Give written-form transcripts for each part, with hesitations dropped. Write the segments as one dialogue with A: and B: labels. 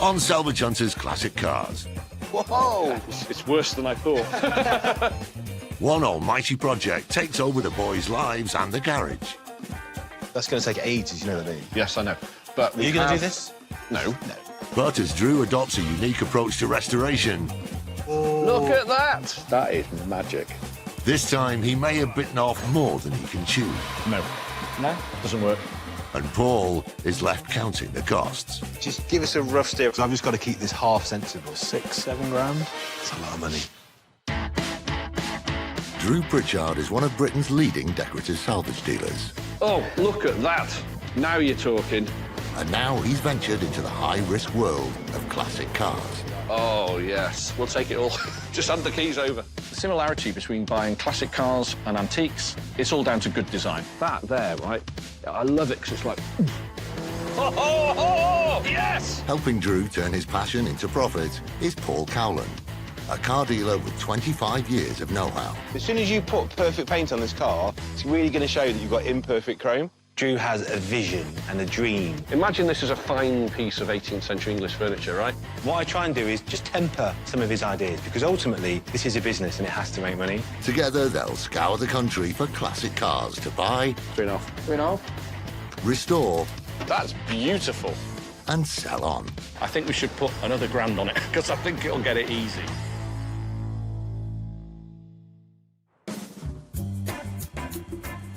A: on Salvage Hunter's classic cars.
B: Whoa!
C: It's worse than I thought.
A: One almighty project takes over the boys' lives and the garage.
B: That's going to take ages, you know that, don't you?
C: Yes, I know. But
B: Are you going to do this?
C: No.
B: No.
A: But as Drew adopts a unique approach to restoration,
C: Look at that! That is magic.
A: this time he may have bitten off more than he can chew.
C: No. No? Doesn't work.
A: And Paul is left counting the costs.
B: Just give us a rough steer, because I've just got to keep this half sensible. 6-7 grand? That's a lot of money.
A: Drew Pritchard is one of Britain's leading decorative salvage dealers.
C: Oh, look at that. Now you're talking.
A: And now he's ventured into the high-risk world of classic cars.
C: Oh, yes. We'll take it all. Just hand the keys over. The similarity between buying classic cars and antiques, it's all down to good design. That there, right? I love it because it's like... Oh, yes!
A: Helping Drew turn his passion into profit is Paul Cowland, a car dealer with 25 years of know-how.
B: As soon as you put perfect paint on this car, it's really going to show that you've got imperfect chrome. Drew has a vision and a dream.
C: Imagine this is a fine piece of 18th century English furniture, right?
B: What I try and do is just temper some of his ideas, because ultimately, this is a business and it has to make money.
A: Together, they'll scour the country for classic cars to buy,
C: 3.5. 3.5?
A: restore,
C: That's beautiful.
A: and sell on.
C: I think we should put another grand on it, because I think it'll get it easy.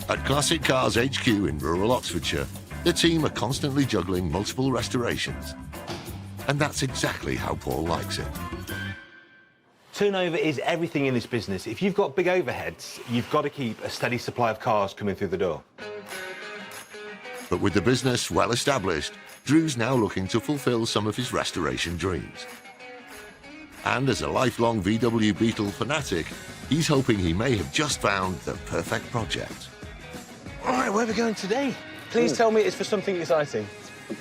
A: At Classic Cars HQ in rural Oxfordshire, the team are constantly juggling multiple restorations. And that's exactly how Paul likes it.
B: Turnover is everything in this business. If you've got big overheads, you've got to keep a steady supply of cars coming through the door.
A: But with the business well established, Drew's now looking to fulfill some of his restoration dreams. And as a lifelong VW Beetle fanatic, he's hoping he may have just found the perfect project.
B: All right, where are we going today? Please tell me it's for something exciting.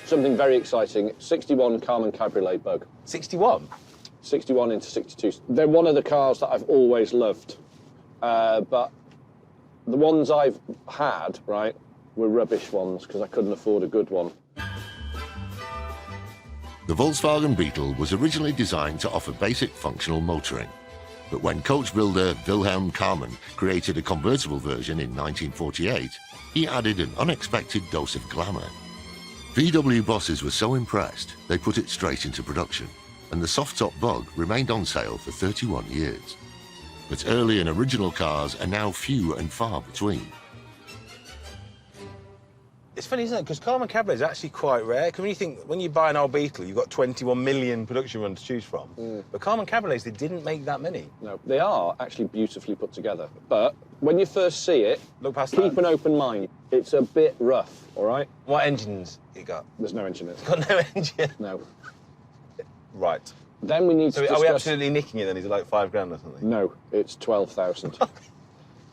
C: Something very exciting. 61 Karmann Cabriolet Bug.
B: 61?
C: 61 into 62. They're one of the cars that I've always loved. But the ones I've had, right, were rubbish ones because I couldn't afford a good one.
A: The Volkswagen Beetle was originally designed to offer basic functional motoring. But when coach builder Beetle Karmann created a convertible version in 1948, he added an unexpected dose of glamour. VW bosses were so impressed, they put it straight into production, and the soft-top Bug remained on sale for 31 years. But early and original cars are now few and far between.
B: It's funny, isn't it? Because Karmann Cabriolet is actually quite rare. Because when you think, when you buy an old Beetle, you've got 21 million production runs to choose from. But Karmann Cabriolets, they didn't make that many.
C: No, they are actually beautifully put together. But when you first see it,
B: Look past
C: keep
B: that.
C: an open mind. It's a bit rough, all right?
B: What engines you got?
C: There's no engine in it.
B: Got no engine.
C: No.
B: Right.
C: Then we need to
B: So are we
C: discuss...
B: absolutely nicking it then? Is it like 5 grand or something?
C: No, it's 12,000.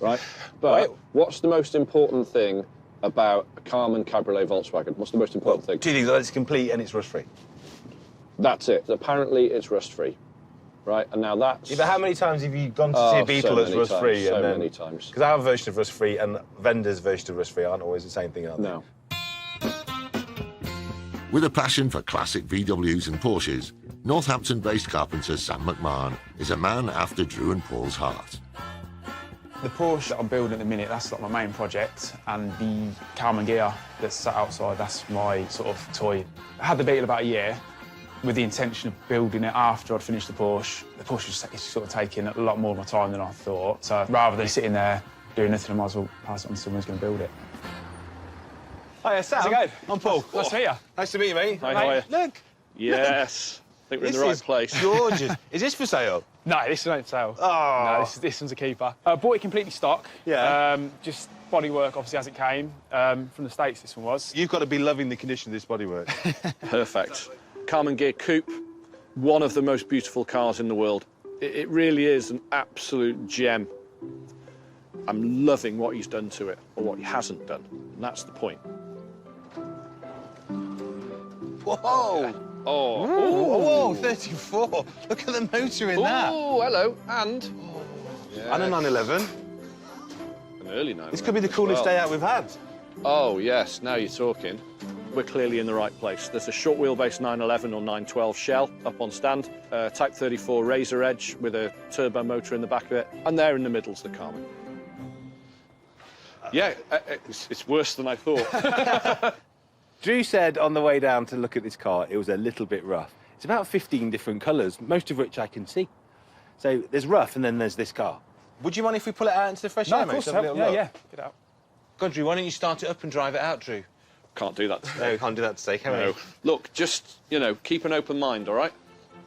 C: Right? But
B: Right.
C: what's the most important thing about a Karmann Cabriolet Volkswagen? What's the most important thing?
B: 2 things, that it's complete and it's rust-free.
C: That's it. Apparently, it's rust-free. Right? And now that's...
B: Yeah, but how many times have you gone to see a Beetle that's rust-free?
C: So many times.
B: Because our version of rust-free and vendors' version of rust-free aren't always the same thing, are they?
C: No.
A: With a passion for classic VWs and Porsches, Northampton-based carpenter Sam McMahon is a man after Drew and Paul's heart.
D: The Porsche that I'm building at the minute, that's like my main project, and the Karmann gear that's sat outside, that's my sort of toy. I had the Beetle about a year with the intention of building it after I'd finished the Porsche. The Porsche is sort of taking a lot more of my time than I thought, so rather than sitting there doing nothing, I might as well pass it on to someone who's going to build it.
B: Hiya, Sam.
D: How's it going?
B: I'm Paul.
D: Nice to meet you.
B: Nice to meet you, mate.
C: Hi, how are you?
B: Look.
C: Yes. I think we're in
B: This
C: the right
B: is
C: place.
B: gorgeous. Is this for sale?
D: No, this is not for sale.
B: Oh.
D: No, this one's a keeper. Bought it completely stock.
B: Yeah.
D: Just bodywork, obviously, as it came. From the States, this one was.
B: You've got to be loving the condition of this bodywork.
C: Perfect. Karmann Gear Coupe, one of the most beautiful cars in the world. It really is an absolute gem. I'm loving what he's done to it, or what he hasn't done, and that's the point.
B: Whoa!
C: Oh,
B: Whoa, 34. Look at the motor in that.
C: oh, hello, and...
B: And a 911.
C: An early night.
B: This could be the coolest day out we've had.
C: Oh, yes, now you're talking. we're clearly in the right place. There's a short wheelbase 911 or 912 shell up on stand, Type 34 Razor Edge with a turbo motor in the back of it, and there in the middle's the Karmann. Yeah, it's worse than I thought.
B: Drew said on the way down to look at this car, it was a little bit rough. It's about 15 different colours, most of which I can see. So there's rough, and then there's this car. Would you mind if we pull it out into the fresh air, mate?
D: Of course, yeah. Get out.
B: Go on, Drew, why don't you start it up and drive it out, Drew?
C: Can't do that today.
B: No, we can't do that today, can we?
C: Look, just, you know, keep an open mind, all right?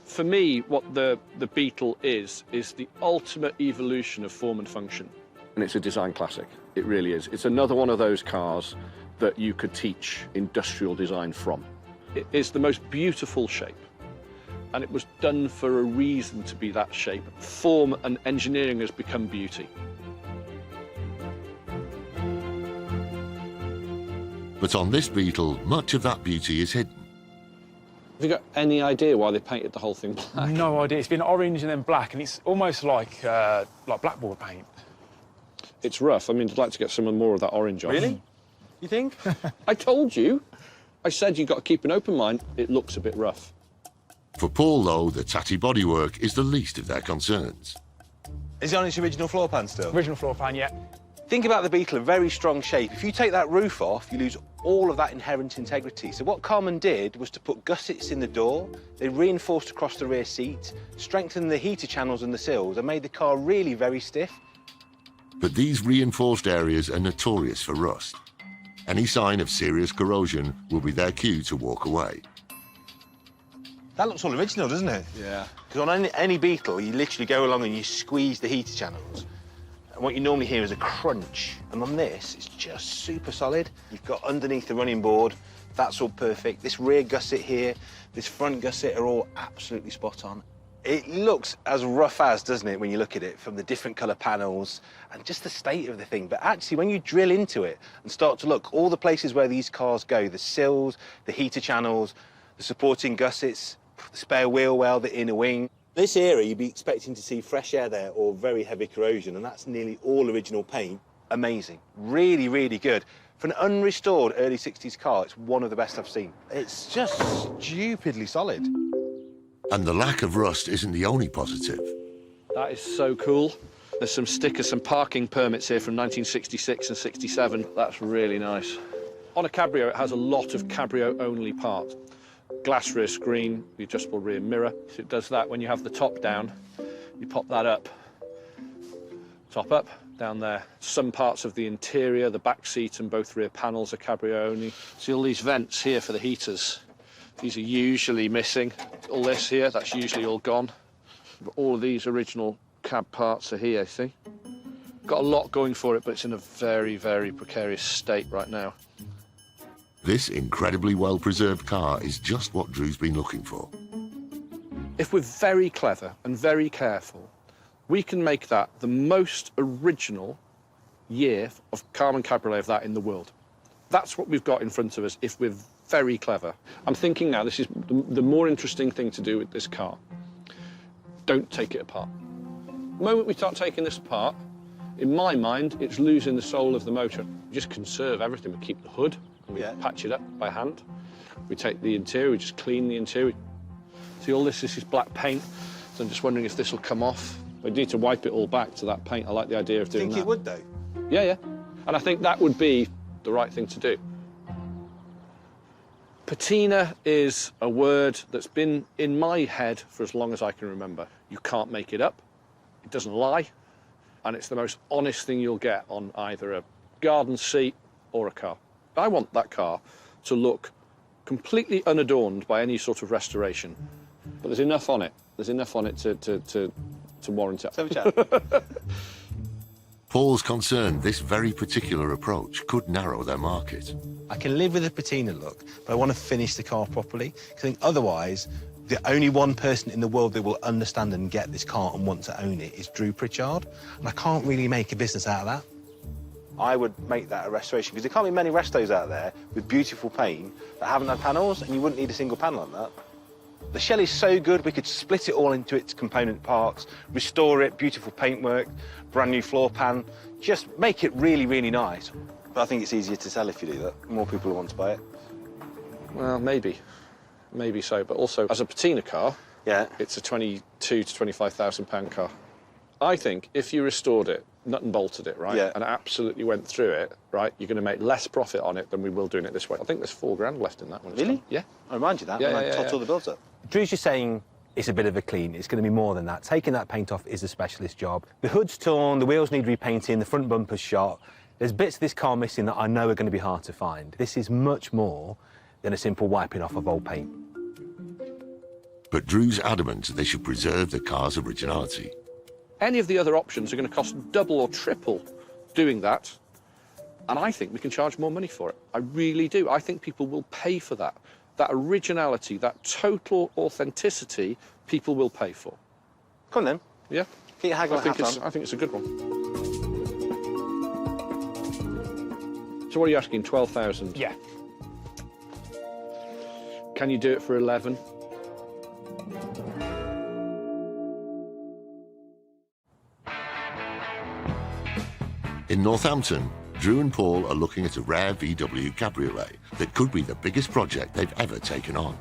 C: For me, what the Beetle is the ultimate evolution of form and function. And it's a design classic. It really is. It's another one of those cars that you could teach industrial design from. It is the most beautiful shape. And it was done for a reason to be that shape. Form and engineering has become beauty.
A: But on this Beetle, much of that beauty is hidden.
C: Have you got any idea why they painted the whole thing black?
D: No idea. It's been orange and then black, and it's almost like blackboard paint.
C: It's rough. I mean, I'd like to get some more of that orange off.
B: Really? You think?
C: I told you. I said you've got to keep an open mind. It looks a bit rough.
A: For Paul, though, the tatty bodywork is the least of their concerns.
B: Is it on its original floor pan still?
D: Original floor pan, yeah.
B: Think about the Beetle, a very strong shape. If you take that roof off, you lose all of that inherent integrity. So what Karmann did was to put gussets in the door, they reinforced across the rear seat, strengthened the heater channels and the sills, and made the car really very stiff.
A: But these reinforced areas are notorious for rust. Any sign of serious corrosion will be their cue to walk away.
B: That looks all original, doesn't it?
C: Yeah.
B: Because on any Beetle, you literally go along and you squeeze the heater channels. And what you normally hear is a crunch. And on this, it's just super solid. You've got underneath the running board, that's all perfect. This rear gusset here, this front gusset are all absolutely spot on. It looks as rough as, doesn't it, when you look at it, from the different colour panels and just the state of the thing. But actually, when you drill into it and start to look, all the places where these cars go, the sills, the heater channels, the supporting gussets, the spare wheel well, the inner wing. This era, you'd be expecting to see fresh air there or very heavy corrosion, and that's nearly all original paint. Amazing. Really, really good. For an unrestored early 60s car, it's one of the best I've seen. It's just stupidly solid.
A: And the lack of rust isn't the only positive.
C: That is so cool. There's some stickers, some parking permits here from 1966 and 67. That's really nice. On a Cabrio, it has a lot of Cabrio-only parts. Glass rear screen, the adjustable rear mirror. So it does that when you have the top down. You pop that up. Top up, down there. Some parts of the interior, the back seat and both rear panels are Cabrio only. See all these vents here for the heaters. These are usually missing. All this here, that's usually all gone. But all of these original cab parts are here, see? Got a lot going for it, but it's in a very, very precarious state right now.
A: This incredibly well-preserved car is just what Drew's been looking for.
C: If we're very clever and very careful, we can make that the most original year of Karmann Cabriolet of that in the world. That's what we've got in front of us if we're very clever. I'm thinking now this is the more interesting thing to do with this car. Don't take it apart. The moment we start taking this apart, in my mind, it's losing the soul of the motor. We just conserve everything. We keep the hood, and we patch it up by hand. We take the interior, we just clean the interior. See all this is black paint, so I'm just wondering if this will come off. We need to wipe it all back to that paint. I like the idea of doing that.
B: Think it would, though?
C: Yeah, yeah. And I think that would be the right thing to do. Patina is a word that's been in my head for as long as I can remember. You can't make it up, it doesn't lie, and it's the most honest thing you'll get on either a garden seat or a car. I want that car to look completely unadorned by any sort of restoration, but there's enough on it. There's enough on it to warrant it.
B: Let's have a chat.
A: Paul's concerned this very particular approach could narrow their market.
B: I can live with the patina look, but I want to finish the car properly. Because I think otherwise, the only one person in the world that will understand and get this car and want to own it is Drew Pritchard. And I can't really make a business out of that. I would make that a restoration, because there can't be many restos out there with beautiful paint that haven't had panels, and you wouldn't need a single panel on that. The shell is so good, we could split it all into its component parts, restore it, beautiful paintwork, brand new floor pan, just make it really, really nice. But I think it's easier to sell if you do that. More people will want to buy it.
C: Well, maybe so. But also, as a patina car,
B: Yeah.
C: it's a 22 to 25,000 pound car. I think if you restored it, nut and bolted it, right,
B: Yeah.
C: and absolutely went through it, right, you're going to make less profit on it than we will doing it this way. I think there's £4,000 left in that one.
B: Really?
C: Yeah.
B: I remind you that
C: Yeah,
B: when
C: yeah,
B: I tot all the builds up.
E: Drew's just saying it's a bit of a clean. It's going to be more than that. Taking that paint off is a specialist job. The hood's torn, the wheels need repainting, the front bumper's shot. There's bits of this car missing that I know are going to be hard to find. This is much more than a simple wiping off of old paint.
A: But Drew's adamant they should preserve the car's originality.
C: Any of the other options are going to cost double or triple doing that, and I think we can charge more money for it. I really do. I think people will pay for that. That originality, that total authenticity, people will pay for.
B: Come on then.
C: Yeah?
B: Get your haggle
C: I think it's a good one. So what are you asking, 12,000?
D: Yeah.
C: Can you do it for 11?
A: In Northampton, Drew and Paul are looking at a rare VW Cabriolet that could be the biggest project they've ever taken on.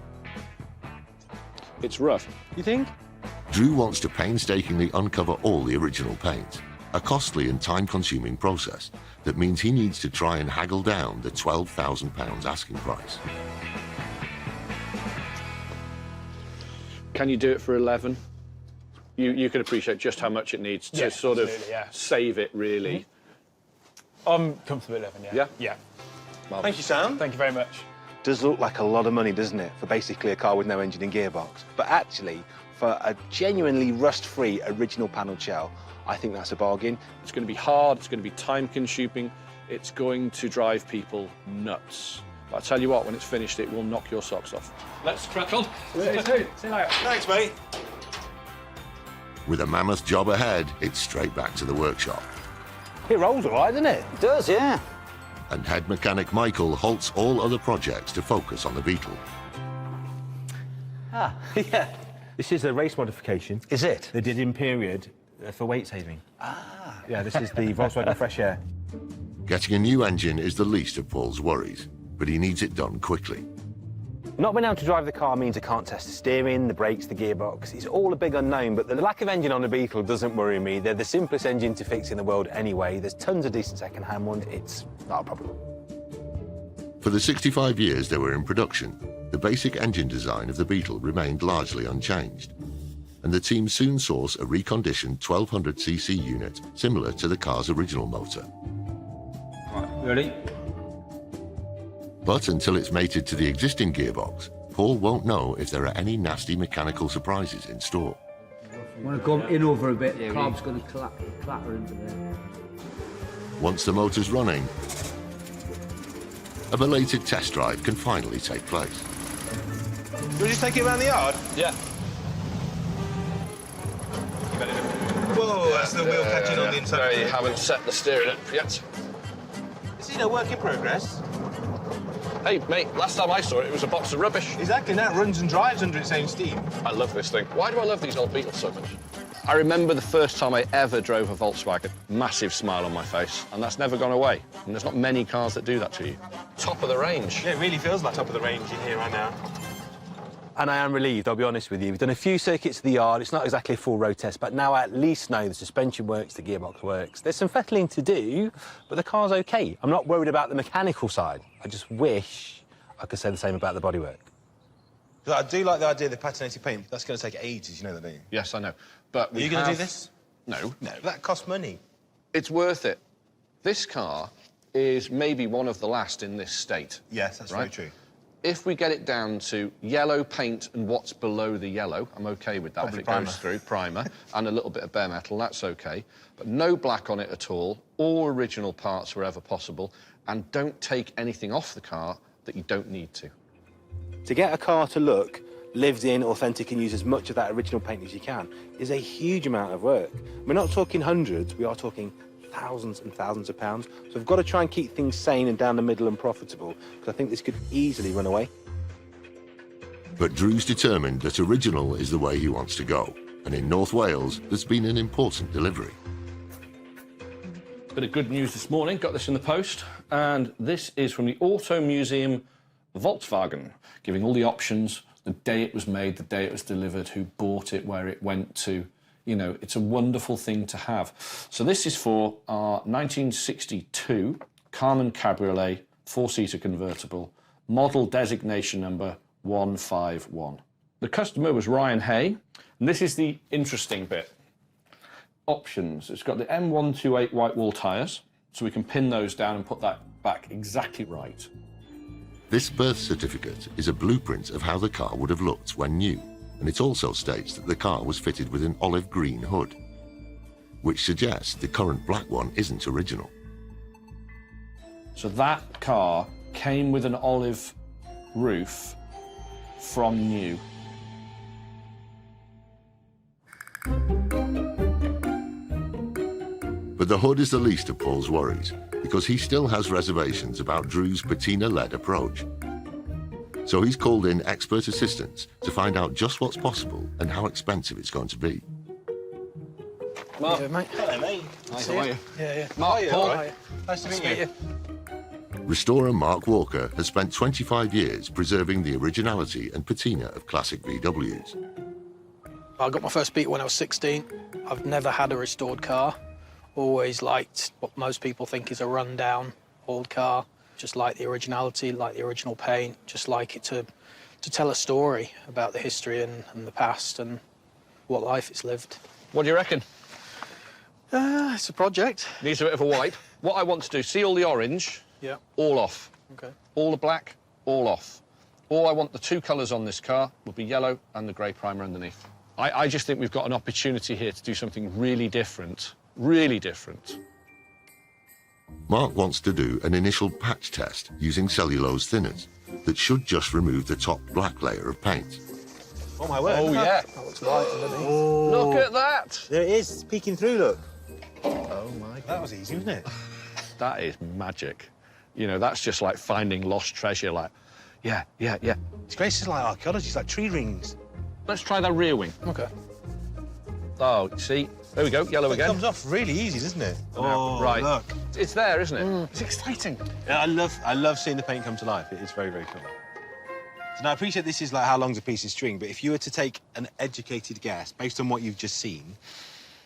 C: It's rough.
B: You think?
A: Drew wants to painstakingly uncover all the original paint, a costly and time-consuming process that means he needs to try and haggle down the £12,000 asking price.
C: Can you do it for 11? You can appreciate just how much it needs to sort of save it, really.
D: I'm comfortable at 11, yeah.
C: Yeah?
D: Yeah.
C: Marvellous.
B: Thank you, Sam.
D: Thank you very much.
B: Does look like a lot of money, doesn't it, for basically a car with no engine and gearbox? But actually, for a genuinely rust-free original panelled shell, I think that's a bargain.
C: It's going to be hard, it's going to be time-consuming, it's going to drive people nuts. But I tell you what, when it's finished, it will knock your socks off. Let's crack on.
D: See you later.
B: Thanks, mate.
A: With a mammoth job ahead, it's straight back to the workshop.
E: It rolls all right, doesn't it?
F: It does, yeah.
A: And head mechanic Michael halts all other projects to focus on the Beetle.
E: Ah, yeah. This is a race modification.
F: Is it?
E: They did in period for weight saving. Ah. Yeah, this is the Volkswagen Fresh Air.
A: Getting a new engine is the least of Paul's worries, but he needs it done quickly.
E: Not being able to drive the car means I can't test the steering, the brakes, the gearbox. It's all a big unknown, but the lack of engine on a Beetle doesn't worry me. They're the simplest engine to fix in the world anyway. There's tons of decent second-hand ones. It's not a problem.
A: For the 65 years they were in production, the basic engine design of the Beetle remained largely unchanged, and the team soon sourced a reconditioned 1200cc unit similar to the car's original motor.
F: Right, ready?
A: But until it's mated to the existing gearbox, Paul won't know if there are any nasty mechanical surprises in store.
G: Want to come in over a bit, the carb's going to clatter into there.
A: Once the motor's running, a belated test drive can finally take place.
B: We'll just take it around the yard?
C: Yeah.
B: Whoa, that's the wheel catching on the inside.
C: No, you haven't set the steering up yet.
B: Is it a work in progress?
C: Hey, mate, last time I saw it, it was a box of rubbish.
B: Exactly, now it runs and drives under its own steam.
C: I love this thing. Why do I love these old Beetles so much? I remember the first time I ever drove a Volkswagen. Massive smile on my face, and that's never gone away. And there's not many cars that do that to you. Top of the range.
B: Yeah, it really feels like top of the range in here right now.
E: And I am relieved, I'll be honest with you. We've done a few circuits of the yard. It's not exactly a full road test, but now I at least know the suspension works, the gearbox works. There's some fettling to do, but the car's OK. I'm not worried about the mechanical side. I just wish I could say the same about the bodywork.
B: I do like the idea of the patinated paint. That's going to take ages, you know that, don't you?
C: Yes, I know. But
B: Are you going to do this?
C: No.
B: No, that costs money.
C: It's worth it. This car is maybe one of the last in this state.
B: Yes, that's
C: right?
B: very true.
C: If we get it down to yellow paint and what's below the yellow, I'm OK with that.
B: Probably
C: if it
B: primer.
C: goes through, primer, and a little bit of bare metal, that's OK. But no black on it at all, all original parts wherever possible, and don't take anything off the car that you don't need to.
E: To get a car to look lived in, authentic, and use as much of that original paint as you can is a huge amount of work. We're not talking hundreds, we are talking thousands and thousands of pounds. So we've got to try and keep things sane and down the middle and profitable, because I think this could easily run away.
A: But Drew's determined that original is the way he wants to go, and in North Wales, there's been an important delivery.
C: Bit of good news this morning, got this in the post, and this is from the Auto Museum Volkswagen, giving all the options, the day it was made, the day it was delivered, who bought it, where it went to. You know, it's a wonderful thing to have. So this is for our 1962 Karmann Cabriolet, four-seater convertible, model designation number 151. The customer was Ryan Hay, and this is the interesting bit. Options. It's got the M128 white wall tyres, so we can pin those down and put that back exactly right.
A: This birth certificate is a blueprint of how the car would have looked when new, and it also states that the car was fitted with an olive green hood, which suggests the current black one isn't original.
C: So that car came with an olive roof from new.
A: But the hood is the least of Paul's worries, because he still has reservations about Drew's patina-led approach. So he's called in expert assistance to find out just what's possible and how expensive it's going to be.
C: Mark.
E: Yeah, mate.
B: Hello, mate.
C: Hi, how are you?
E: Yeah.
C: Mark,
B: Hiya,
C: Paul.
B: all right. Nice to meet you.
A: Restorer Mark Walker has spent 25 years preserving the originality and patina of classic VWs.
H: I got my first Beetle when I was 16. I've never had a restored car. Always liked what most people think is a rundown old car. Just like the originality, like the original paint, just like it to tell a story about the history and the past and what life it's lived.
C: What do you reckon?
H: It's a project.
C: Needs a bit of a wipe. What I want to do, see all the orange?
H: Yeah.
C: All off.
H: Okay.
C: All the black, all off. All I want the two colours on this car will be yellow and the grey primer underneath. I just think we've got an opportunity here to do something really different. Really different.
A: Mark wants to do an initial patch test using cellulose thinners that should just remove the top black layer of paint.
B: Oh, my word.
C: Oh, yeah.
H: That looks white underneath.
B: Oh.
C: Look at that.
B: There it is, it's peeking through, look.
C: Oh, my God.
B: That was easy, wasn't it?
C: That is magic. You know, that's just like finding lost treasure, like, yeah.
B: It's great, it's like archaeology, it's like tree rings.
C: Let's try that rear wing.
H: Okay.
C: Oh, see? There we go, yellow
B: It
C: again.
B: comes off really easy, doesn't it? Oh,
C: right.
B: look.
C: It's there, isn't it? It's exciting.
B: Yeah, I love seeing the paint come to life. It's very, very cool. So now, I appreciate this is like how long's a piece of string, but if you were to take an educated guess based on what you've just seen,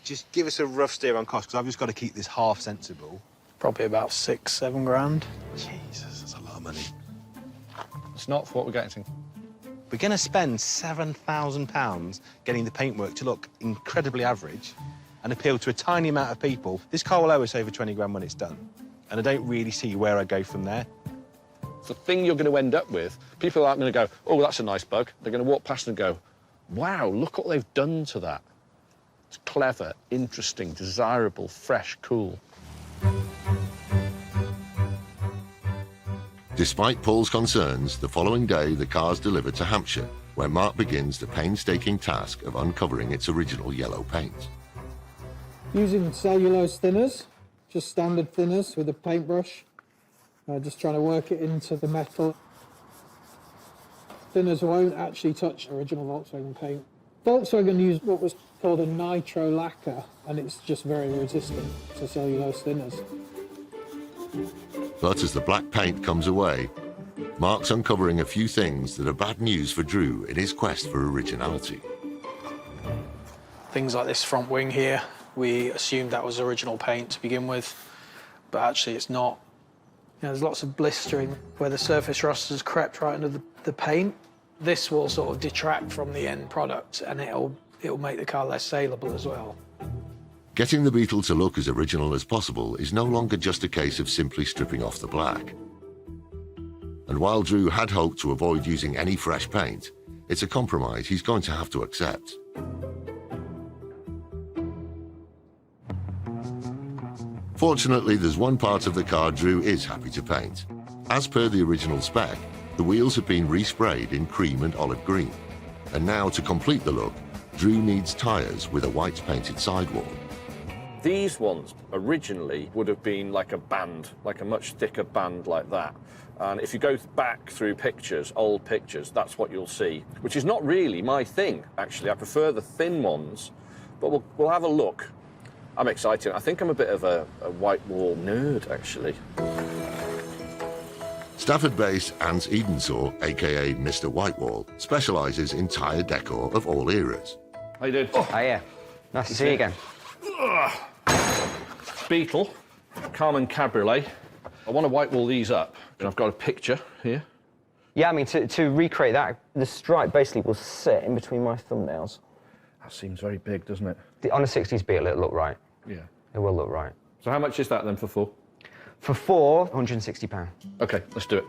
B: just give us a rough steer on cost, because I've just got to keep this half sensible.
H: Probably about 6-7 grand.
B: Jesus, that's a lot of money.
C: It's not for what we're getting.
B: We're going to spend £7,000 getting the paintwork to look incredibly average and appeal to a tiny amount of people. This car will owe us over 20 grand when it's done. And I don't really see where I go from there.
C: The thing you're going to end up with, people aren't going to go, oh, that's a nice bug. They're going to walk past and go, wow, look what they've done to that. It's clever, interesting, desirable, fresh, cool.
A: Despite Paul's concerns, the following day the car's delivered to Hampshire, where Mark begins the painstaking task of uncovering its original yellow paint.
I: Using cellulose thinners, just standard thinners with a paintbrush. Just trying to work it into the metal. Thinners won't actually touch original Volkswagen paint. Volkswagen used what was called a nitro lacquer, and it's just very resistant to cellulose thinners.
A: But as the black paint comes away, Mark's uncovering a few things that are bad news for Drew in his quest for originality.
H: Things like this front wing here, we assumed that was original paint to begin with, but actually it's not. You know, there's lots of blistering where the surface rust has crept right under the paint. This will sort of detract from the end product, and it'll make the car less saleable as well.
A: Getting the Beetle to look as original as possible is no longer just a case of simply stripping off the black. And while Drew had hoped to avoid using any fresh paint, it's a compromise he's going to have to accept. Fortunately, there's one part of the car Drew is happy to paint. As per the original spec, the wheels have been resprayed in cream and olive green. And now, to complete the look, Drew needs tyres with a white painted sidewall.
C: These ones originally would have been like a band, like a much thicker band like that. And if you go back through pictures, old pictures, that's what you'll see, which is not really my thing, actually. I prefer the thin ones, but we'll have a look. I'm excited. I think I'm a bit of a white wall nerd, actually.
A: Stafford-based Ant Edensaw, aka Mr. Whitewall, specialises in tyre decor of all eras.
C: How you doing?
J: Oh, yeah. Nice to see you again.
C: Beetle Karmann Cabriolet. I want to whitewall these up, and I've got a picture here.
J: Yeah, I mean, to recreate that, the stripe basically will sit in between my thumbnails.
C: That seems very big, doesn't it?
J: On a 60s Beetle, it'll look right.
C: Yeah.
J: It will look right.
C: So how much is that then for 4?
J: For 4, £160.
C: OK, let's do it.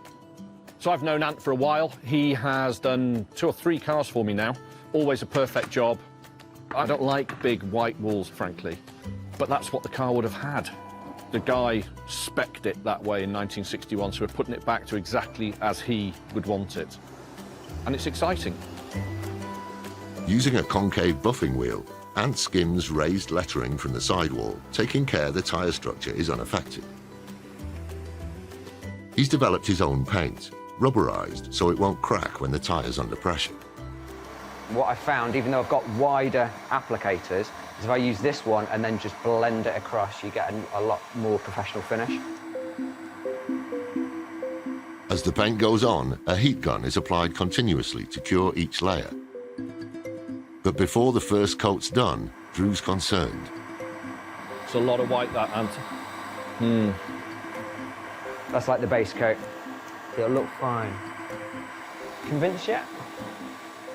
C: So I've known Ant for a while. He has done 2 or 3 cars for me now. Always a perfect job. I don't like big white walls, frankly, but that's what the car would have had. The guy spec'd it that way in 1961, so we're putting it back to exactly as he would want it. And it's exciting.
A: Using a concave buffing wheel, Ant skims raised lettering from the sidewall, taking care the tyre structure is unaffected. He's developed his own paint, rubberised so it won't crack when the tyre's under pressure.
J: What I found, even though I've got wider applicators, is if I use this one and then just blend it across, you get a lot more professional finish.
A: As the paint goes on, a heat gun is applied continuously to cure each layer. But before the first coat's done, Drew's concerned.
C: It's a lot of white, that, Ant.
J: That's like the base coat. It'll look fine. Convinced yet?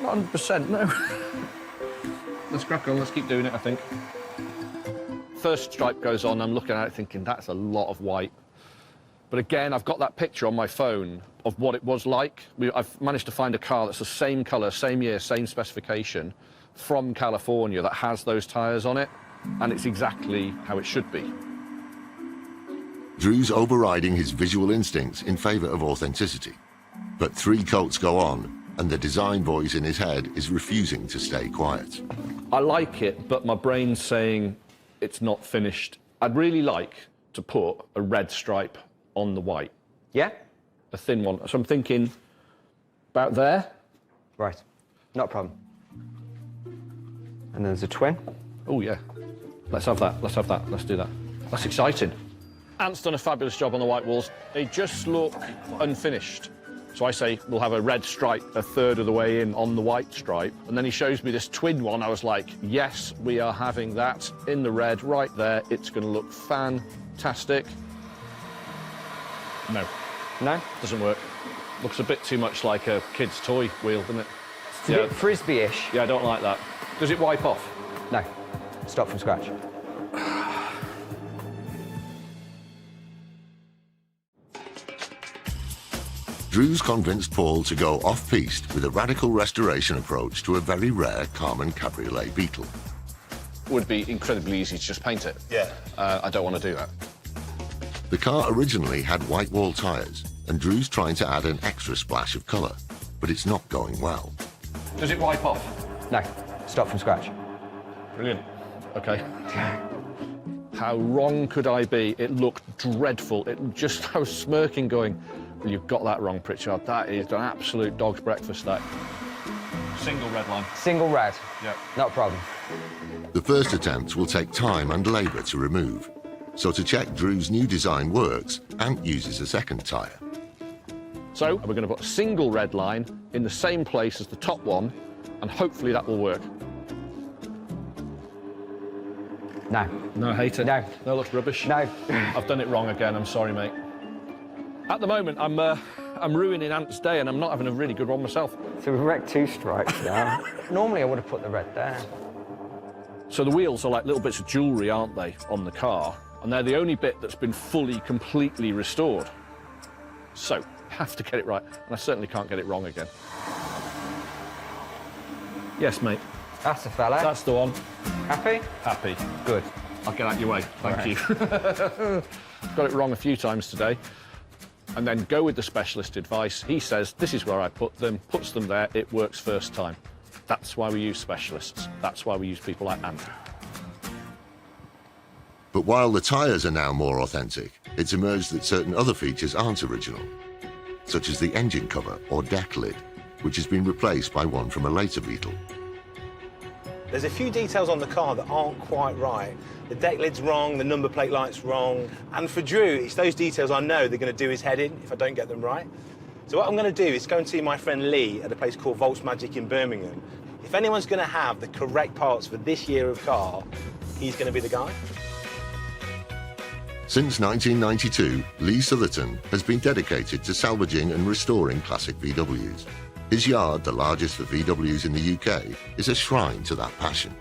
C: Not 100%, no. Let's crack on, let's keep doing it, I think. First stripe goes on, I'm looking at it thinking, that's a lot of white. But again, I've got that picture on my phone of what it was like. I've managed to find a car that's the same colour, same year, same specification from California that has those tyres on it, and it's exactly how it should be.
A: Drew's overriding his visual instincts in favour of authenticity. But 3 coats go on, and the design voice in his head is refusing to stay quiet.
C: I like it, but my brain's saying it's not finished. I'd really like to put a red stripe on the white.
J: Yeah?
C: A thin one. So I'm thinking about there.
J: Right. Not a problem. And there's a twin.
C: Oh, yeah. Let's have that. Let's have that. Let's do that. That's exciting. Ant's done a fabulous job on the white walls. They just look unfinished. So I say we'll have a red stripe a third of the way in on the white stripe. And then he shows me this twin one. I was like, yes, we are having that in the red right there. It's going to look fantastic. No.
J: No?
C: Doesn't work. Looks a bit too much like a kid's toy wheel, doesn't it?
J: It's a bit frisbee-ish.
C: Yeah, I don't like that. Does it wipe off?
J: No. Start from scratch.
A: Drew's convinced Paul to go off-piste with a radical restoration approach to a very rare Karmann Cabriolet Beetle.
C: Would be incredibly easy to just paint it.
B: Yeah.
C: I don't want to do that.
A: The car originally had white wall tyres, and Drew's trying to add an extra splash of colour, but it's not going well.
C: Does it wipe off?
J: No. Start from scratch.
C: Brilliant. OK. How wrong could I be? It looked dreadful. I was smirking going, well, you've got that wrong, Pritchard. That is an absolute dog's breakfast, that. Single red line.
J: Single red.
C: Yeah.
J: Not a problem.
A: The first attempt will take time and labour to remove. So to check Drew's new design works, Ant uses a second tyre.
C: So we're going to put a single red line in the same place as the top one, and hopefully that will work.
J: No.
C: No, I hate it.
J: No.
C: No, looks rubbish.
J: No.
C: I've done it wrong again, I'm sorry, mate. At the moment, I'm ruining Ant's day, and I'm not having a really good one myself.
J: So we've wrecked 2 stripes now. Normally I would have put the red there.
C: So the wheels are like little bits of jewellery, aren't they, on the car? And they're the only bit that's been fully, completely restored. So, have to get it right, and I certainly can't get it wrong again. Yes, mate.
J: That's a fella.
C: That's the one.
J: Happy?
C: Happy.
J: Good.
C: I'll get out your way. Thank you. Got it wrong a few times today. And then go with the specialist advice. He says, this is where I put them, puts them there, it works first time. That's why we use specialists. That's why we use people like Ant.
A: But while the tyres are now more authentic, it's emerged that certain other features aren't original, such as the engine cover or deck lid, which has been replaced by one from a later Beetle.
E: There's a few details on the car that aren't quite right. The deck lid's wrong, the number plate light's wrong. And for Drew, it's those details I know they're going to do his head in if I don't get them right. So what I'm going to do is go and see my friend Lee at a place called Volts Magic in Birmingham. If anyone's going to have the correct parts for this year of car, he's going to be the guy.
A: Since 1992, Lee Sotherton has been dedicated to salvaging and restoring classic VWs. His yard, the largest for VWs in the UK, is a shrine to that passion.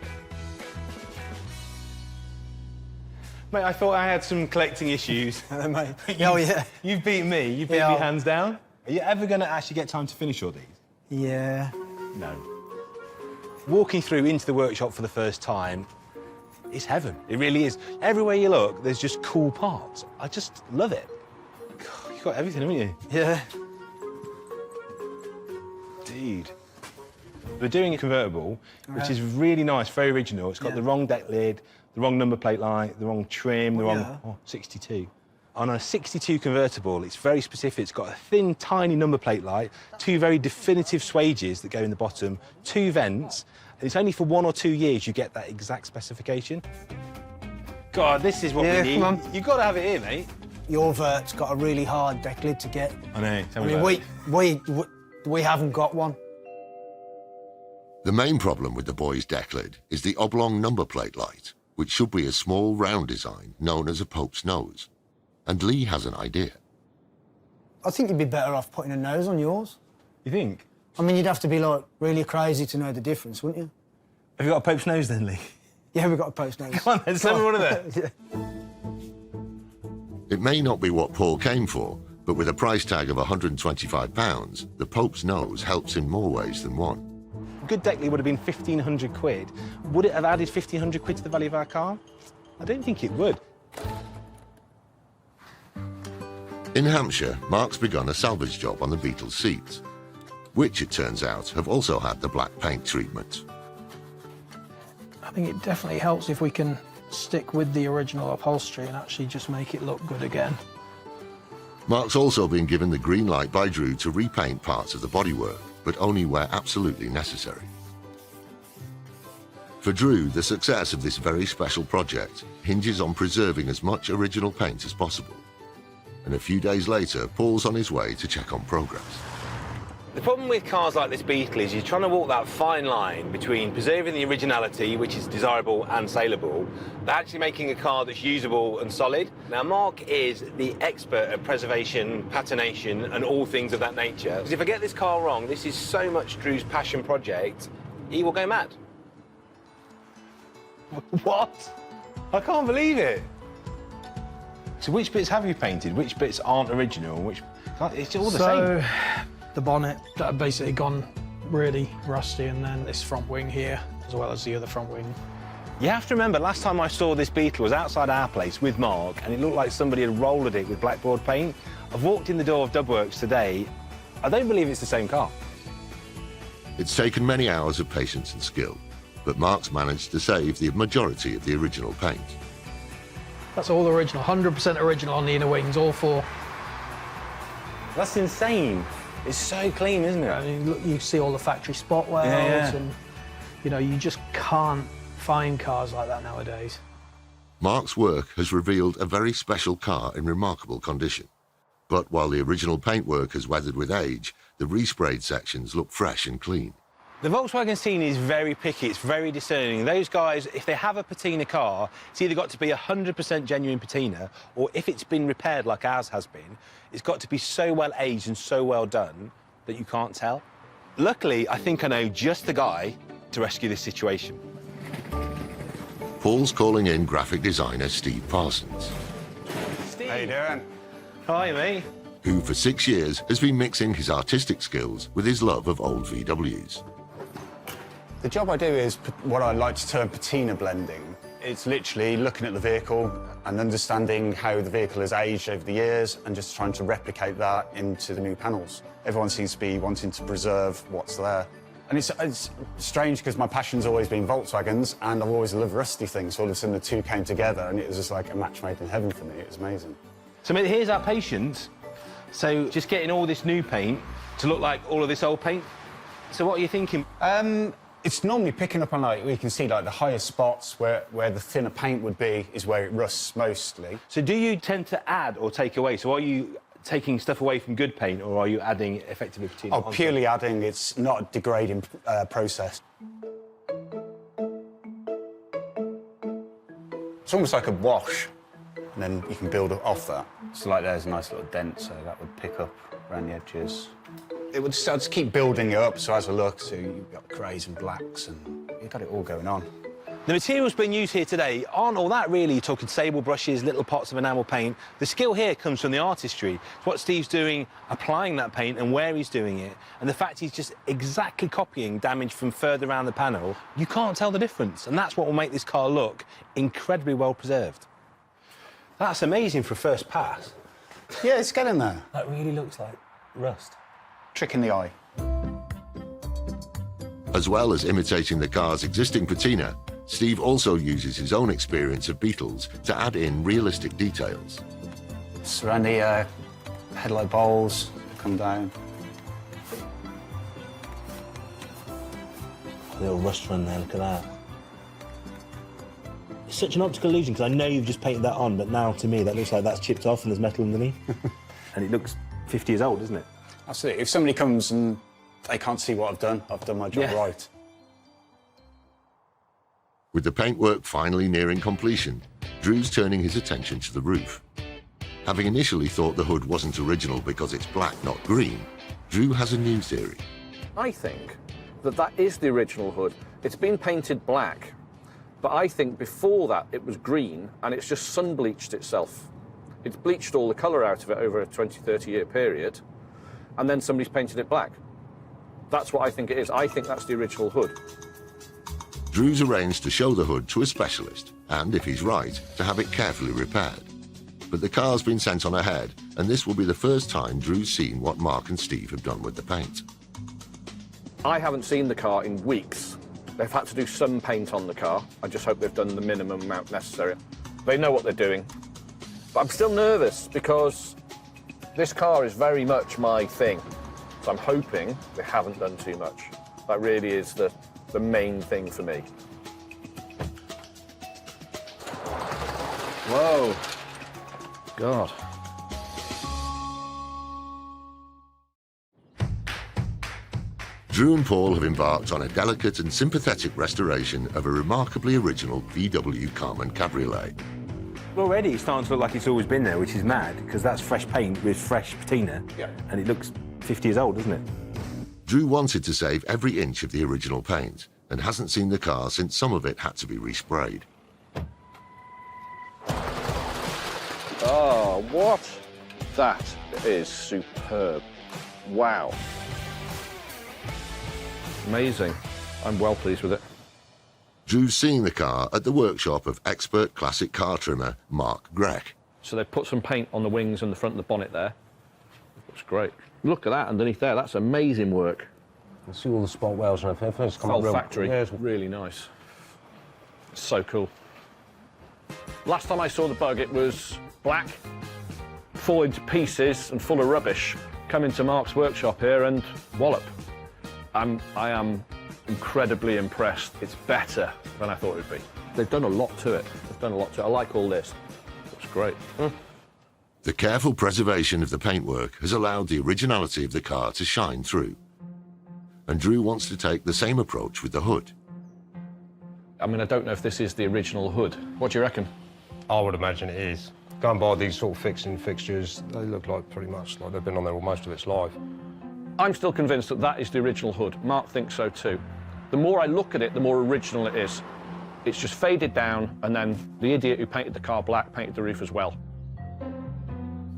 E: Mate, I thought I had some collecting issues.
H: Mate. Oh, yeah.
E: You've beaten me. You've beaten me hands down. Are you ever going to actually get time to finish all these?
H: Yeah.
E: No. Walking through into the workshop for the first time, it's heaven. It really is. Everywhere you look, there's just cool parts. I just love it. God, you've got everything, haven't you?
H: Yeah.
E: Dude. We're doing a convertible, which is really nice, very original. It's got the wrong deck lid, the wrong number plate light, the wrong trim, the wrong... Oh, 62. On a 62 convertible, it's very specific. It's got a thin, tiny number plate light, two very definitive swages that go in the bottom, two vents, and it's only for 1 or 2 years you get that exact specification. God, this is what we need.
H: Come on.
E: You've got to have it here, mate.
H: Your vert's got a really hard deck lid to get.
E: I know.
H: I mean, we haven't got one.
A: The main problem with the boy's deck lid is the oblong number plate light, which should be a small round design known as a Pope's nose. And Lee has an idea.
H: I think you'd be better off putting a nose on yours.
E: You think?
H: I mean, you'd have to be, like, really crazy to know the difference, wouldn't you?
E: Have you got a Pope's nose then, Lee?
H: Yeah, we've got a Pope's nose.
E: Come on, then, send me one of those.
H: Yeah.
A: It may not be what Paul came for, but with a price tag of £125, the Pope's nose helps in more ways than one.
E: A good deck lid would have been 1,500 quid. Would it have added 1,500 quid to the value of our car? I don't think it would.
A: In Hampshire, Mark's begun a salvage job on the Beetle seats, which, it turns out, have also had the black paint treatment.
I: I think it definitely helps if we can stick with the original upholstery and actually just make it look good again.
A: Mark's also been given the green light by Drew to repaint parts of the bodywork, but only where absolutely necessary. For Drew, the success of this very special project hinges on preserving as much original paint as possible. And a few days later, Paul's on his way to check on progress.
E: The problem with cars like this Beetle is you're trying to walk that fine line between preserving the originality, which is desirable and saleable, but actually making a car that's usable and solid. Now, Mark is the expert at preservation, patination, and all things of that nature. Because if I get this car wrong, this is so much Drew's passion project, he will go mad. What? I can't believe it. So which bits have you painted? Which bits aren't original? Which... It's all the same.
I: The bonnet that had basically gone really rusty, and then this front wing here, as well as the other front wing.
E: You have to remember, last time I saw this Beetle was outside our place with Mark, and it looked like somebody had rolled it with blackboard paint. I've walked in the door of Dubworks today. I don't believe it's the same car.
A: It's taken many hours of patience and skill, but Mark's managed to save the majority of the original paint.
I: That's all original, 100% original on the inner wings, all four.
E: That's insane. It's so clean, isn't it?
I: I mean, look, you see all the factory spot welds, and you know, you just can't find cars like that nowadays.
A: Mark's work has revealed a very special car in remarkable condition. But while the original paintwork has weathered with age, the resprayed sections look fresh and clean.
E: The Volkswagen scene is very picky, it's very discerning. Those guys, if they have a patina car, it's either got to be 100% genuine patina, or if it's been repaired like ours has been, it's got to be so well aged and so well done that you can't tell. Luckily, I think I know just the guy to rescue this situation.
A: Paul's calling in graphic designer Steve Parsons.
E: Steve.
F: How you doing?
E: Hi, mate.
A: Who for 6 years has been mixing his artistic skills with his love of old VWs.
F: The job I do is what I like to term patina blending. It's literally looking at the vehicle and understanding how the vehicle has aged over the years and just trying to replicate that into the new panels. Everyone seems to be wanting to preserve what's there. And it's strange because my passion's always been Volkswagens and I've always loved rusty things. So all of a sudden the two came together and it was just like a match made in heaven for me. It was amazing.
E: So, mate, here's our patient. So just getting all this new paint to look like all of this old paint. So what are you thinking?
F: It's normally picking up on, like, we can see, like, the higher spots where the thinner paint would be is where it rusts mostly.
E: So do you tend to add or take away? So are you taking stuff away from good paint, or are you adding effectively patina?
F: Oh, purely adding. It's not a degrading process. It's almost like a wash, and then you can build off that. So, like, there's a nice little dent, so that would pick up around the edges. It would just keep building it up, so as a look, so you've got greys and blacks, and you've got it all going on.
E: The materials being used here today aren't all that, really. You're talking sable brushes, little pots of enamel paint. The skill here comes from the artistry. It's what Steve's doing, applying that paint and where he's doing it, and the fact he's just exactly copying damage from further around the panel. You can't tell the difference, and that's what will make this car look incredibly well preserved. That's amazing for a first pass.
F: Yeah, it's getting there.
E: That really looks like rust.
F: Trick in the eye.
A: As well as imitating the car's existing patina, Steve also uses his own experience of Beetles to add in realistic details.
F: So around the headlight bowls come down.
E: A little rust run there, look at that. It's such an optical illusion, because I know you've just painted that on, but now, to me, that looks like that's chipped off and there's metal underneath. And it looks 50 years old, doesn't it?
F: Absolutely. If somebody comes and they can't see what I've done my job right.
A: With the paintwork finally nearing completion, Drew's turning his attention to the roof. Having initially thought the hood wasn't original because it's black, not green, Drew has a new theory.
C: I think that is the original hood. It's been painted black, but I think before that it was green and it's just sun bleached itself. It's bleached all the colour out of it over a 20, 30-year period, and then somebody's painted it black. That's what I think it is. I think that's the original hood.
A: Drew's arranged to show the hood to a specialist, and if he's right, to have it carefully repaired. But the car's been sent on ahead, and this will be the first time Drew's seen what Mark and Steve have done with the paint.
C: I haven't seen the car in weeks. They've had to do some paint on the car. I just hope they've done the minimum amount necessary. They know what they're doing. But I'm still nervous because this car is very much my thing. So I'm hoping they haven't done too much. That really is the main thing for me. Whoa. God.
A: Drew and Paul have embarked on a delicate and sympathetic restoration of a remarkably original VW Karmann Cabriolet.
E: Already it's starting to look like it's always been there, which is mad, because that's fresh paint with fresh patina, and it looks 50 years old, doesn't it?
A: Drew wanted to save every inch of the original paint and hasn't seen the car since some of it had to be resprayed.
C: Oh, what? That is superb. Wow. Amazing. I'm well pleased with it.
A: Drew's seeing the car at the workshop of expert classic car trimmer Mark Grech.
C: So they've put some paint on the wings and the front of the bonnet there. Looks great. Look at that underneath there. That's amazing work.
K: You see all the spot wells and everything. It's
C: Whole factory. Yeah, it's really nice. It's so cool. Last time I saw the bug, it was black, falling to pieces and full of rubbish. Come into Mark's workshop here and wallop. I am incredibly impressed. It's better than I thought it would be. They've done a lot to it. They've done a lot to it. I like all this. Looks great.
A: The careful preservation of the paintwork has allowed the originality of the car to shine through. And Drew wants to take the same approach with the hood.
C: I mean, I don't know if this is the original hood. What do you reckon?
K: I would imagine it is. Going by these sort of fixtures, they look like pretty much like they've been on there most of its life.
C: I'm still convinced that that is the original hood. Mark thinks so too. The more I look at it, the more original it is. It's just faded down, and then the idiot who painted the car black painted the roof as well.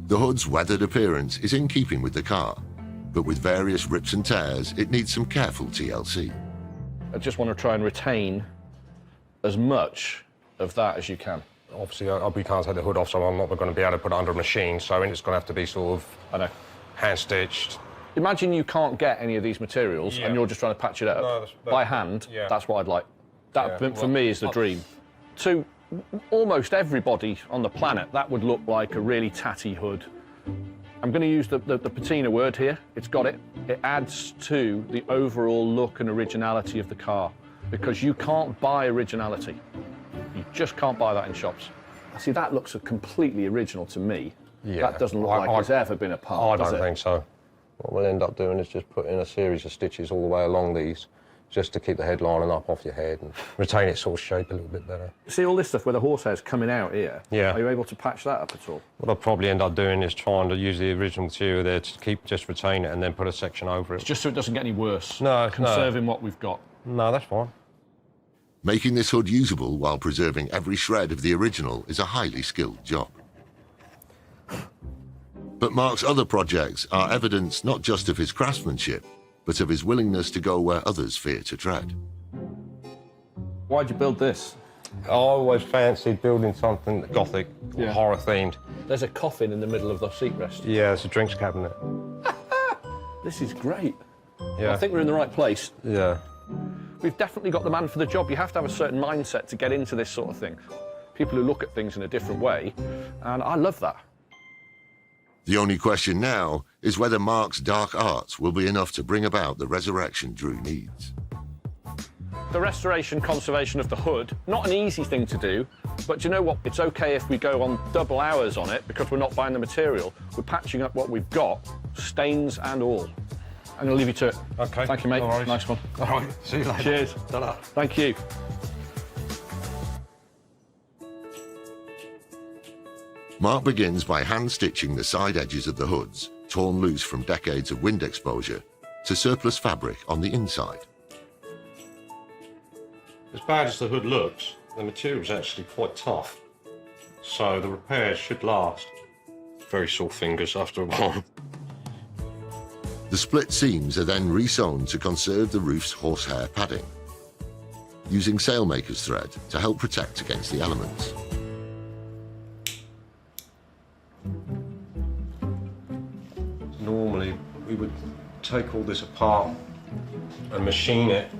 A: The hood's weathered appearance is in keeping with the car, but with various rips and tears, it needs some careful TLC.
C: I just want to try and retain as much of that as you can.
K: Obviously, we can't take the hood off, so I'm not going to be able to put it under a machine, so it's going to have to be sort of hand-stitched.
C: Imagine you can't get any of these materials and you're just trying to patch it up by hand. That's what I'd like. That, for me, is the dream. To almost everybody on the planet, that would look like a really tatty hood. I'm going to use the patina word here. It's got it. It adds to the overall look and originality of the car. because you can't buy originality. You just can't buy that in shops. See, that looks completely original to me.
K: Yeah.
C: That doesn't look like it's ever been apart,
K: I don't think so. What we'll end up doing is just putting a series of stitches all the way along these, just to keep the head lining up off your head and retain its sort of shape a little bit better.
C: See all this stuff where the horsehair's coming out here?
K: Yeah.
C: Are you able to patch that up at all?
K: What I'll probably end up doing is trying to use the original material there to just retain it and then put a section over it.
C: Just so it doesn't get any worse.
K: No,
C: Conserving what we've got.
K: No, that's fine.
A: Making this hood usable while preserving every shred of the original is a highly skilled job. But Mark's other projects are evidence not just of his craftsmanship, but of his willingness to go where others fear to tread.
C: Why'd you build this?
K: I always fancied building something gothic,
C: Yeah.
K: horror themed.
C: There's a coffin in the middle of the seat rest.
K: Yeah, it's a drinks cabinet.
C: This is great.
K: Yeah.
C: I think we're in the right place.
K: Yeah.
C: We've definitely got the man for the job. You have to have a certain mindset to get into this sort of thing. People who look at things in a different way, and I love that.
A: The only question now is whether Mark's dark arts will be enough to bring about the resurrection Drew needs.
C: The restoration conservation of the hood, not an easy thing to do, but do you know what? It's okay if we go on double hours on it because we're not buying the material. We're patching up what we've got, stains and all. I'm going to leave you to it.
K: Okay.
C: Thank you, mate.
K: No worries.
C: Nice one.
K: All right, see you later.
C: Cheers.
K: Ta-da.
C: Thank you.
A: Mark begins by hand-stitching the side edges of the hoods, torn loose from decades of wind exposure, to surplus fabric on the inside.
K: As bad as the hood looks, the material's actually quite tough, so the repairs should last. Very sore fingers after a while.
A: The split seams are then resewn to conserve the roof's horsehair padding, using sailmaker's thread to help protect against the elements.
K: Normally, we would take all this apart and machine it.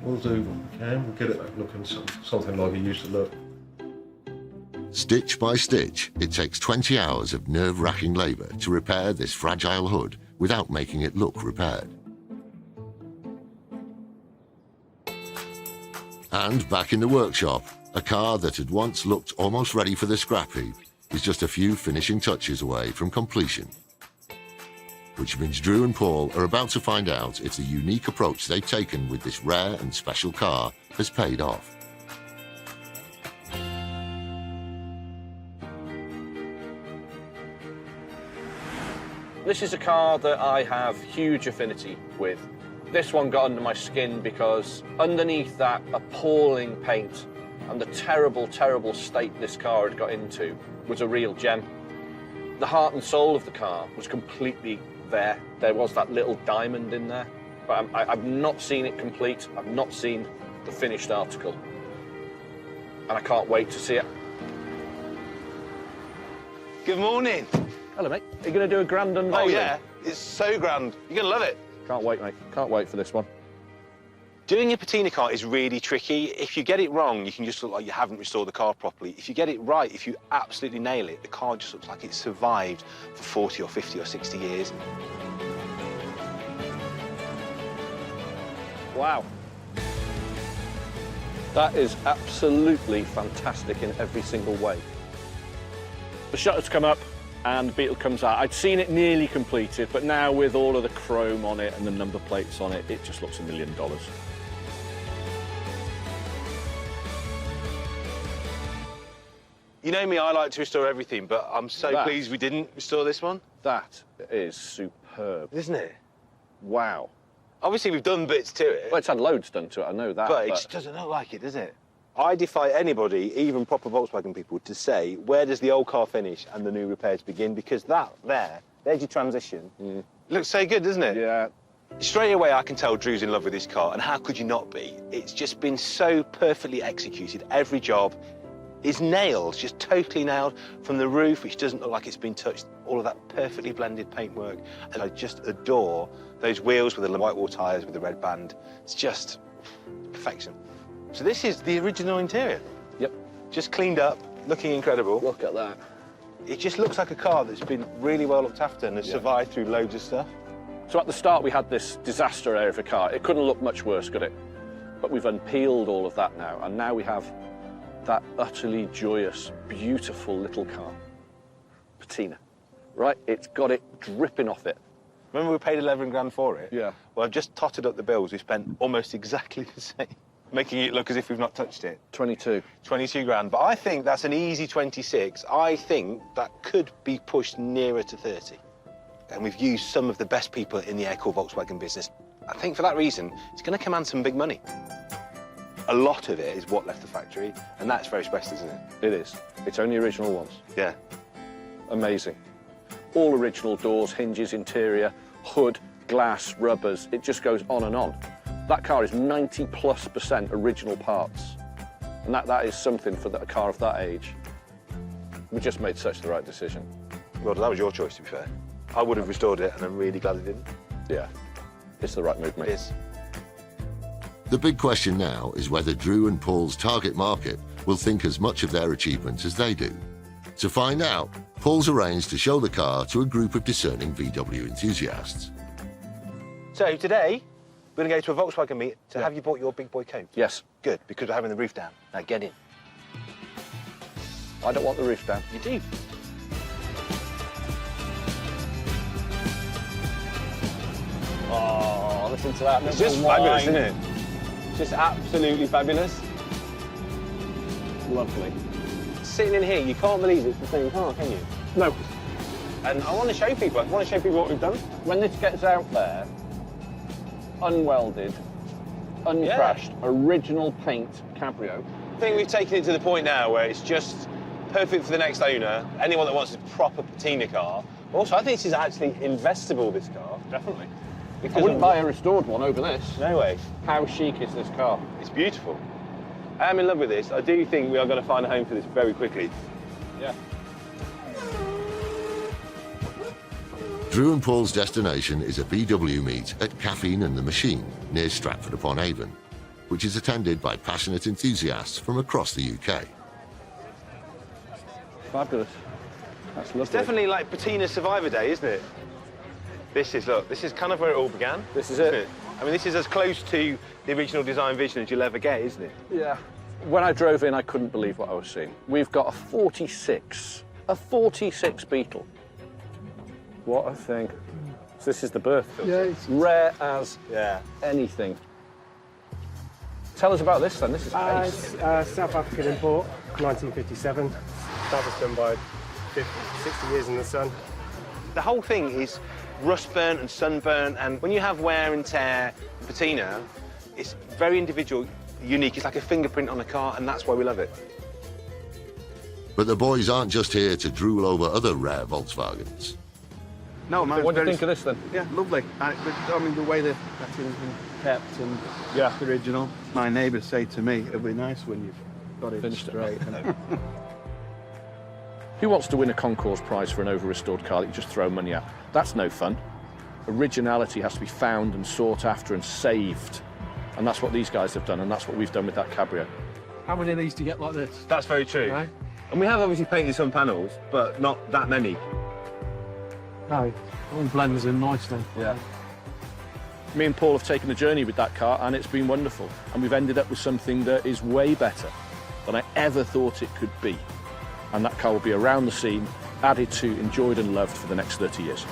K: We'll do what we can. We'll get it looking something like it used to look.
A: Stitch by stitch, it takes 20 hours of nerve-wracking labour to repair this fragile hood without making it look repaired. And back in the workshop, a car that had once looked almost ready for the scrap heap is just a few finishing touches away from completion. Which means Drew and Paul are about to find out if the unique approach they've taken with this rare and special car has paid off.
C: This is a car that I have huge affinity with. This one got under my skin because underneath that appalling paint and the terrible, terrible state this car had got into was a real gem. The heart and soul of the car was completely there. There was that little diamond in there, but I've not seen it complete. I've not seen the finished article, and I can't wait to see it.
B: Good morning.
C: Hello, mate. Are you going to do a grand unveiling?
B: Oh, yeah. It's so grand. You're going to love it.
C: Can't wait, mate. Can't wait for this one.
B: Doing a patina car is really tricky. If you get it wrong, you can just look like you haven't restored the car properly. If you get it right, if you absolutely nail it, the car just looks like it's survived for 40 or 50 or 60 years.
C: Wow. That is absolutely fantastic in every single way. The shutters come up and Beetle comes out. I'd seen it nearly completed, but now with all of the chrome on it and the number plates on it, it just looks $1 million.
B: You know me, I like to restore everything, but I'm so pleased we didn't restore this one.
C: That is superb.
B: Isn't it?
C: Wow.
B: Obviously, we've done bits to it.
C: Well, it's had loads done to it, I know that.
B: But it just doesn't look like it, does it? I defy anybody, even proper Volkswagen people, to say, where does the old car finish and the new repairs begin? Because there's your transition. It looks so good, doesn't it?
C: Yeah.
B: Straight away, I can tell Drew's in love with this car, and how could you not be? It's just been so perfectly executed. Every job is nailed, just totally nailed, from the roof, which doesn't look like it's been touched, all of that perfectly blended paintwork. And I just adore those wheels with the white wall tyres with the red band. It's just perfection. So this is the original interior.
C: Yep.
B: Just cleaned up, looking incredible.
C: Look at that.
B: It just looks like a car that's been really well looked after and has survived through loads of stuff.
C: So at the start, we had this disaster area of a car. It couldn't look much worse, could it? But we've unpeeled all of that now, and now we have that utterly joyous, beautiful little car. Patina, right? It's got it dripping off it.
B: Remember we paid 11 grand for it?
C: Yeah.
B: Well, I've just totted up the bills. We spent almost exactly the same, making it look as if we've not touched it.
C: 22.
B: 22 grand, but I think that's an easy 26. I think that could be pushed nearer to 30. And we've used some of the best people in the air-cooled Volkswagen business. I think for that reason, it's going to command some big money. A lot of it is what left the factory, and that's very special, isn't it?
C: It is. It's only original ones.
B: Yeah.
C: Amazing. All original doors, hinges, interior, hood, glass, rubbers. It just goes on and on. That car is 90+% original parts. And that is something for a car of that age. We just made such the right decision.
B: Well, that was your choice, to be fair. I would have restored it, and I'm really glad I didn't.
C: Yeah, it's the right move, mate.
B: It is.
A: The big question now is whether Drew and Paul's target market will think as much of their achievements as they do. To find out, Paul's arranged to show the car to a group of discerning VW enthusiasts.
B: So today, we're going to go to a Volkswagen meet to have you bought your big boy coat.
C: Yes.
B: Good, because we're having the roof down. Now get in.
C: I don't want the roof down.
B: You do.
L: Oh, listen to that.
B: It's just fabulous, isn't it? Just absolutely fabulous.
L: Lovely.
B: Sitting in here, you can't believe it's the same car, can you?
L: No.
B: And I want to show people. I want to show people what we've done.
L: When this gets out there, unwelded, uncrashed, original paint Cabrio.
B: I think we've taken it to the point now where it's just perfect for the next owner, anyone that wants a proper patina car. Also, I think this is actually investable, this car.
L: Definitely.
B: Because
L: I wouldn't buy a restored one over this.
B: No way.
L: How chic is this car?
B: It's beautiful. I am in love with this. I do think we are going to find a home for this very quickly.
L: Yeah.
A: Drew and Paul's destination is a VW meet at Caffeine and the Machine near Stratford-upon-Avon, which is attended by passionate enthusiasts from across the UK.
L: Fabulous. That's lovely.
B: It's definitely like Patina Survivor Day, isn't it? This is kind of where it all began.
C: This is it.
B: Isn't it? I mean, this is as close to the original design vision as you'll ever get, isn't it?
C: Yeah. When I drove in, I couldn't believe what I was seeing. We've got a 46 Beetle. What a thing. So this is the birth.
I: Yeah, it's
C: rare as anything. Tell us about this then. This is
M: It's South African import, 1957. That was done by 60 years in the sun.
B: The whole thing is rust burnt and sunburnt, and when you have wear and tear patina, it's very individual, unique. It's like a fingerprint on a car, and that's why we love it.
A: But the boys aren't just here to drool over other rare Volkswagens.
L: No, man. What do you think of this then?
N: Yeah, lovely. I mean, the way that everything's been kept and the original. My neighbours say to me, it'll be nice when you've got it
C: Finished
N: straight.
C: Who wants to win a concours prize for an over-restored car that you just throw money at? That's no fun. Originality has to be found and sought after and saved. And that's what these guys have done, and that's what we've done with that Cabrio.
I: How many of these do you get like this?
B: That's very true.
I: Right?
B: And we have obviously painted some panels, but not that many.
I: No, it all blends in nicely.
C: Yeah. Me and Paul have taken a journey with that car, and it's been wonderful. And we've ended up with something that is way better than I ever thought it could be. And that car will be around the scene, added to, enjoyed and loved for the next 30 years.